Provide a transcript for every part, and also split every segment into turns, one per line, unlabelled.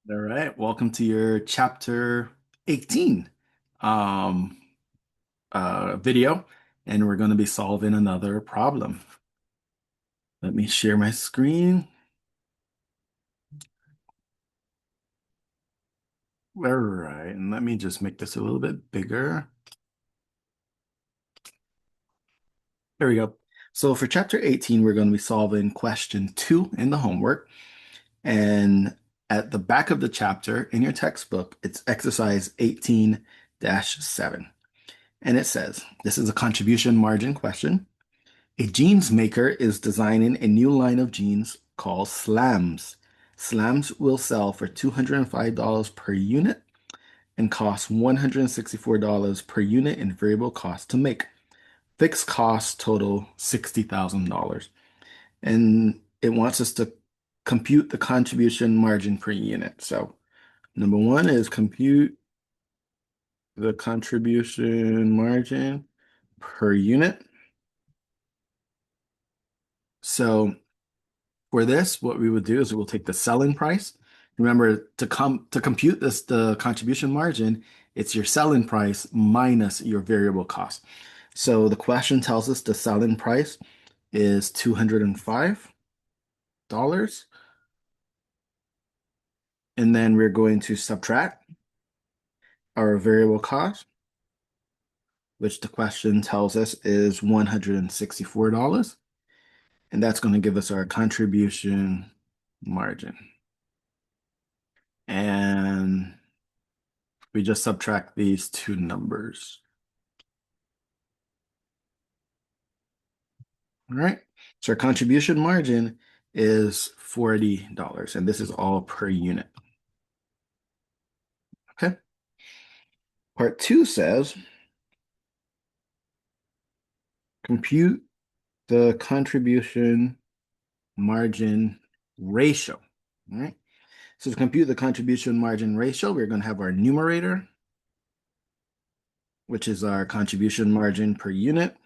All right, welcome to your chapter 18 um, video, and we're going to be solving another problem. Let me share my screen. All right, and let me just make this a little bit bigger. There we go. So for chapter 18, we're going to be solving question 2 in the homework. And at the back of the chapter in your textbook, it's exercise 18-7. And it says, this is a contribution margin question. A jeans maker is designing a new line of jeans called Slams. Slams will sell for $205 per unit and cost $164 per unit in variable cost to make. Fixed costs total $60,000. And it wants us to compute the contribution margin per unit. So, number one is compute the contribution margin per unit. So, for this, what we would do is we'll take the selling price. Remember, to compute the contribution margin, it's your selling price minus your variable cost. So the question tells us the selling price is $205, and then we're going to subtract our variable cost, which the question tells us is $164, and that's going to give us our contribution margin. And we just subtract these two numbers. All right. So our contribution margin is $40, and this is all per unit. Okay. Part two says compute the contribution margin ratio. All right. So to compute the contribution margin ratio, we're going to have our numerator, which is our contribution margin per unit.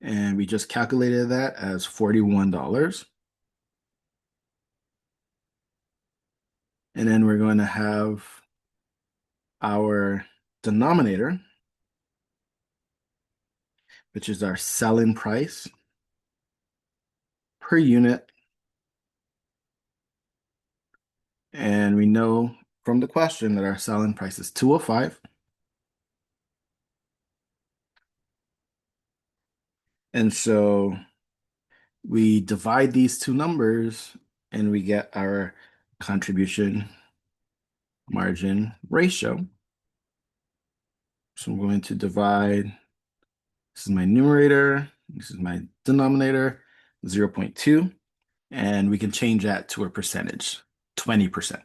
And we just calculated that as $41. And then we're going to have our denominator, which is our selling price per unit. And we know from the question that our selling price is 205. And so we divide these two numbers and we get our contribution margin ratio. So I'm going to divide, this is my numerator, this is my denominator, 0.2, and we can change that to a percentage, 20%.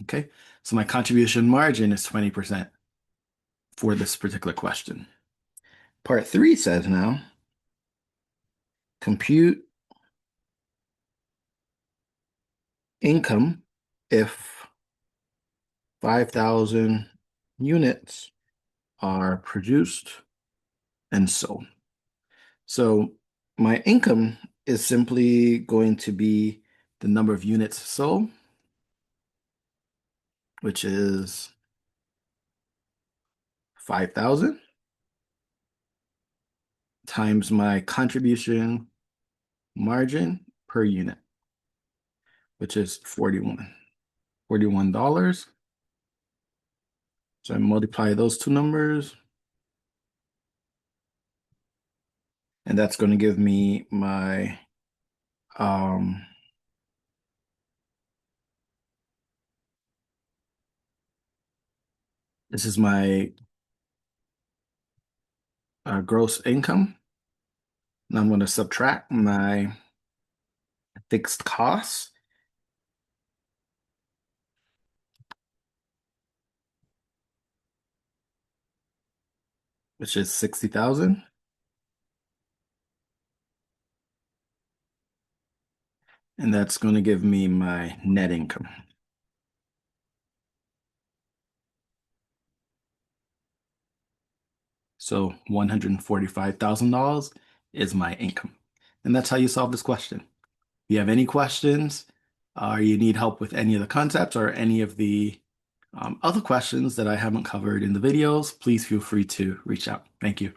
Okay, so my contribution margin is 20% for this particular question. Part three says now, compute income if 5,000 units are produced and sold. So my income is simply going to be the number of units sold, which is 5,000 times my contribution margin per unit, which is $41. So I multiply those two numbers, and that's going to give me my this is my gross income. And I'm going to subtract my fixed costs, which is 60,000. And that's going to give me my net income. So $145,000 is my income. And that's how you solve this question. If you have any questions, or you need help with any of the concepts or any of the other questions that I haven't covered in the videos, please feel free to reach out. Thank you.